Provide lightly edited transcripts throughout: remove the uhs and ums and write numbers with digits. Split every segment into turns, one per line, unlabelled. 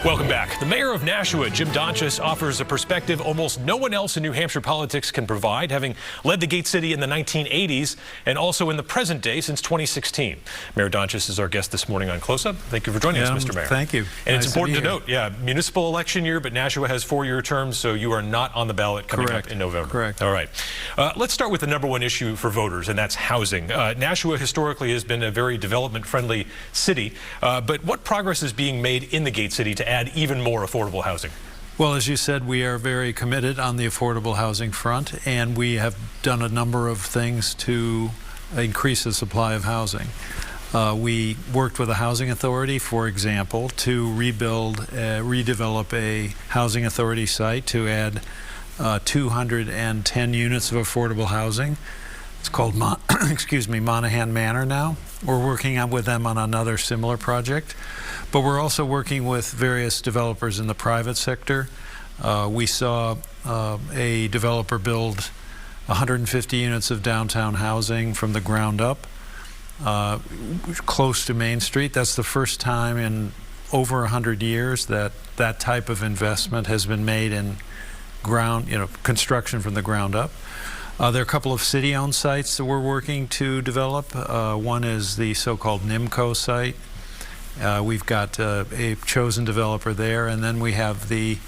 Welcome back. The mayor of Nashua, Jim Donchis, offers a perspective almost no one else in New Hampshire politics can provide, having led the Gate City in the 1980s and also in the present day since 2016. Mayor Donchis is our guest this morning on Close Up. Thank you for joining us, Mr. Mayor.
Thank you.
And it's important to note, municipal election year, but Nashua has 4-year terms, so you are not on the ballot coming up in November.
Correct.
All right. Let's start with the #1 issue for voters, and that's housing. Nashua historically has been a very development-friendly city, but what progress is being made in the Gate City to add even more affordable housing?
Well, as you said, we are very committed on the affordable housing front, and we have done a number of things to increase the supply of housing. We worked with the Housing Authority, for example, to redevelop a Housing Authority site to add 210 units of affordable housing. It's called Monaghan Manor now. We're working with them on another similar project, but we're also working with various developers in the private sector. We saw a developer build 150 units of downtown housing from the ground up, close to Main Street. That's the first time in over 100 years that that type of investment has been made in construction from the ground up. There are a couple of city-owned sites that we're working to develop. One is the so-called NIMCO site. We've got a chosen developer there, and then we have the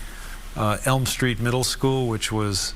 Elm Street Middle School, which was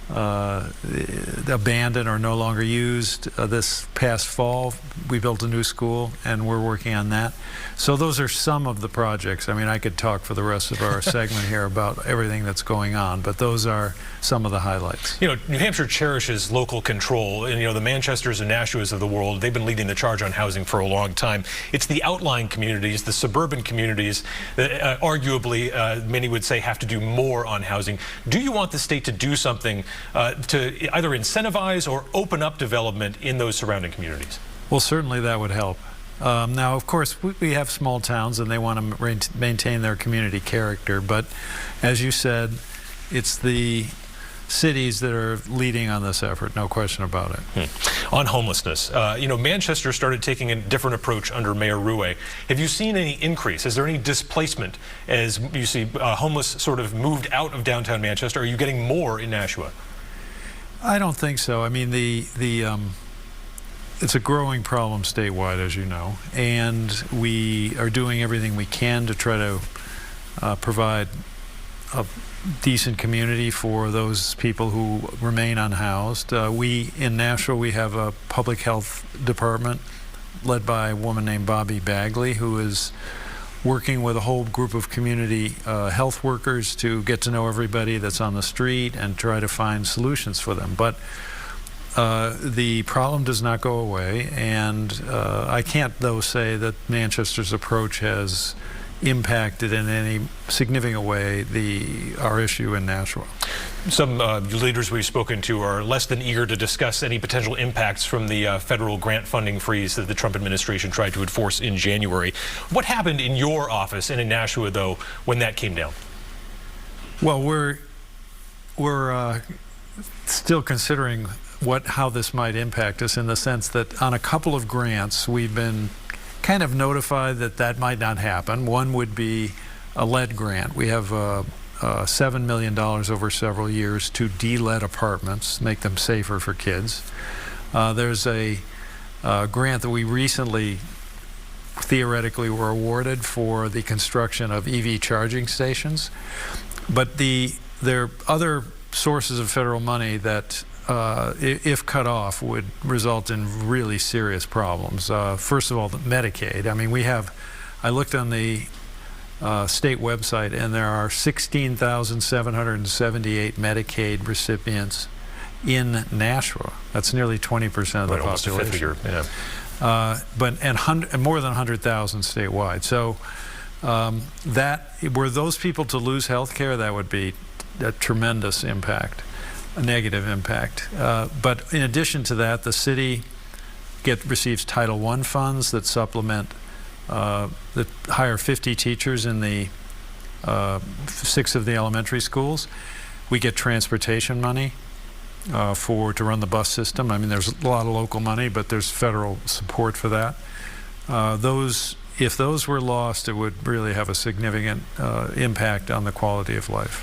abandoned or no longer used. This past fall, we built a new school, and we're working on that. So those are some of the projects. I mean, I could talk for the rest of our segment here about everything that's going on, but those are some of the highlights.
You know, New Hampshire cherishes local control, and the Manchesters and Nashuas of the world, they've been leading the charge on housing for a long time. It's the outlying communities, the suburban communities, that arguably many would say have to do more on housing. Do you want the state to do something to either incentivize or open up development in those surrounding communities?
Well, certainly that would help. Now, of course, we have small towns and they want to maintain their community character, but as you said, it's the cities that are leading on this effort, no question about it.
On homelessness, Manchester started taking a different approach under Mayor Rouet. Have you seen any increase? Is there any displacement as you see homeless sort of moved out of downtown Manchester? Are you getting more in Nashua?
I don't think so. I mean, it's a growing problem statewide, as you know, and we are doing everything we can to try to provide a decent community for those people who remain unhoused. In Nashua, we have a public health department led by a woman named Bobby Bagley, who is working with a whole group of community health workers to get to know everybody that's on the street and try to find solutions for them. But the problem does not go away, and I can't, though, say that Manchester's approach has impacted in any significant way our issue in Nashua.
Some leaders we've spoken to are less than eager to discuss any potential impacts from the federal grant funding freeze that the Trump administration tried to enforce in January. What happened in your office and in Nashua, though, when that came down?
Well, we're still considering how this might impact us, in the sense that on a couple of grants we've been kind of notified that might not happen. One would be a lead grant. We have $7 million over several years to de-lead apartments, make them safer for kids. There's a grant that we recently theoretically were awarded for the construction of EV charging stations. But there are other sources of federal money that if cut off, would result in really serious problems. First of all, the Medicaid. I mean, I looked on the state website, and there are 16,778 Medicaid recipients in Nashua. That's nearly 20% of the population. And more than 100,000 statewide. So were those people to lose health care, that would be a tremendous impact. A negative impact. But in addition to that, the city receives Title I funds that supplement, that hire 50 teachers in the 6 of the elementary schools. We get transportation money to run the bus system. I mean, there's a lot of local money, but there's federal support for that. Those if those were lost, it would really have a significant impact on the quality of life.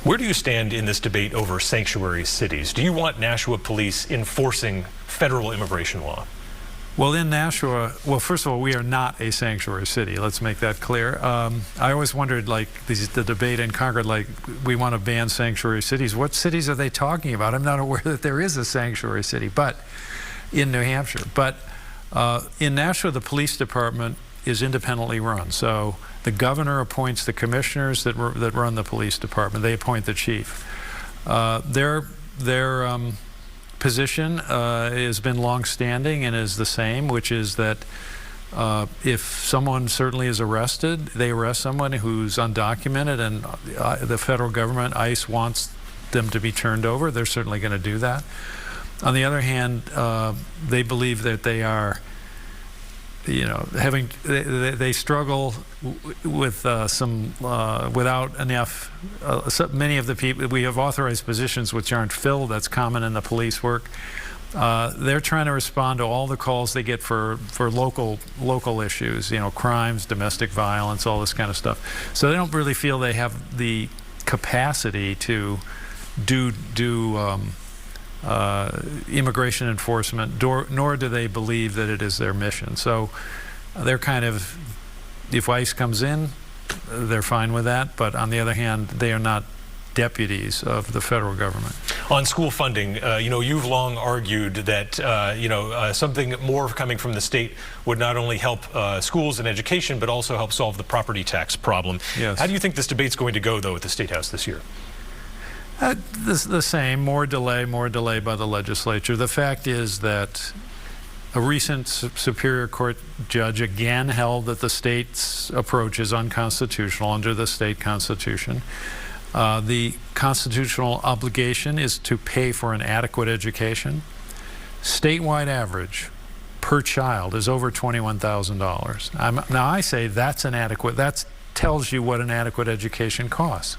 Where do you stand in this debate over sanctuary cities? Do you want Nashua police enforcing federal immigration law?
Well, in Nashua, well, first of all, we are not a sanctuary city. Let's make that clear. I always wondered, like, the debate in Concord, like, we want to ban sanctuary cities. What cities are they talking about? I'm not aware that there is a sanctuary city, but in New Hampshire. But in Nashua, the police department is independently run. So the governor appoints the commissioners that run the police department. They appoint the chief. Their position has been long-standing and is the same, which is that if someone certainly is arrested, they arrest someone who's undocumented, and the federal government, ICE, wants them to be turned over, they're certainly going to do that. On the other hand, they believe that they are, they struggle with without enough. Many of the people, we have authorized positions which aren't filled. That's common in the police work. They're trying to respond to all the calls they get for local issues, crimes, domestic violence, all this kind of stuff. So they don't really feel they have the capacity to do immigration enforcement, nor do they believe that it is their mission. So they're kind of, if ICE comes in, they're fine with that, but on the other hand, they are not deputies of the federal government.
On school funding, you've long argued that something more coming from the state would not only help schools and education, but also help solve the property tax problem.
Yes.
How do you think this debate's going to go, though, at the State House this year?
The same, more delay by the legislature. The fact is that a recent Superior Court judge again held that the state's approach is unconstitutional under the state constitution. The constitutional obligation is to pay for an adequate education. Statewide average per child is over $21,000. Now I say that's inadequate. That tells you what an adequate education costs.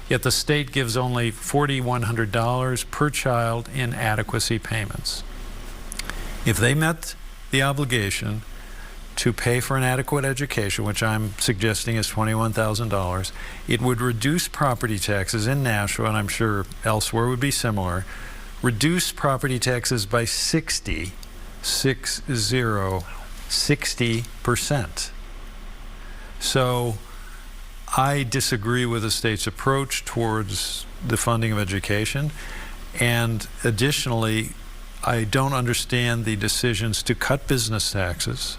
Yet the state gives only $4,100 per child in adequacy payments. If they met the obligation to pay for an adequate education, which I'm suggesting is $21,000, it would reduce property taxes in Nashua, and I'm sure elsewhere would be similar, reduce property taxes by 60%. So I disagree with the state's approach towards the funding of education, and additionally, I don't understand the decisions to cut business taxes.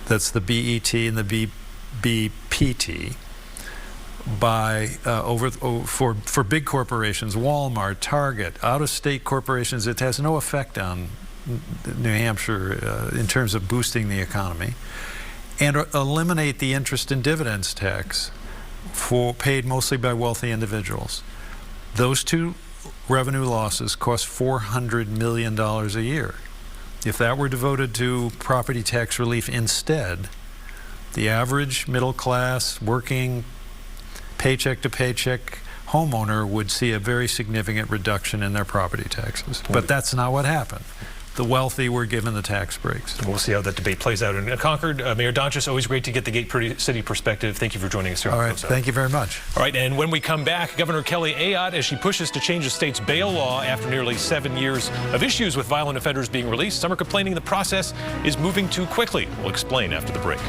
That's the BET and the BPT for big corporations, Walmart, Target, out-of-state corporations. It has no effect on New Hampshire in terms of boosting the economy. And eliminate the interest and dividends tax paid mostly by wealthy individuals. Those two revenue losses cost $400 million a year. If that were devoted to property tax relief instead, the average middle class, working, paycheck to paycheck homeowner would see a very significant reduction in their property taxes. But that's not what happened. The wealthy were given the tax breaks.
We'll see how that debate plays out in Concord. Mayor Donches, always great to get the Gate City perspective. Thank you for joining us here.
All right, thank you very much.
All right, and when we come back, Governor Kelly Ayotte, as she pushes to change the state's bail law after nearly 7 years of issues with violent offenders being released, some are complaining the process is moving too quickly. We'll explain after the break.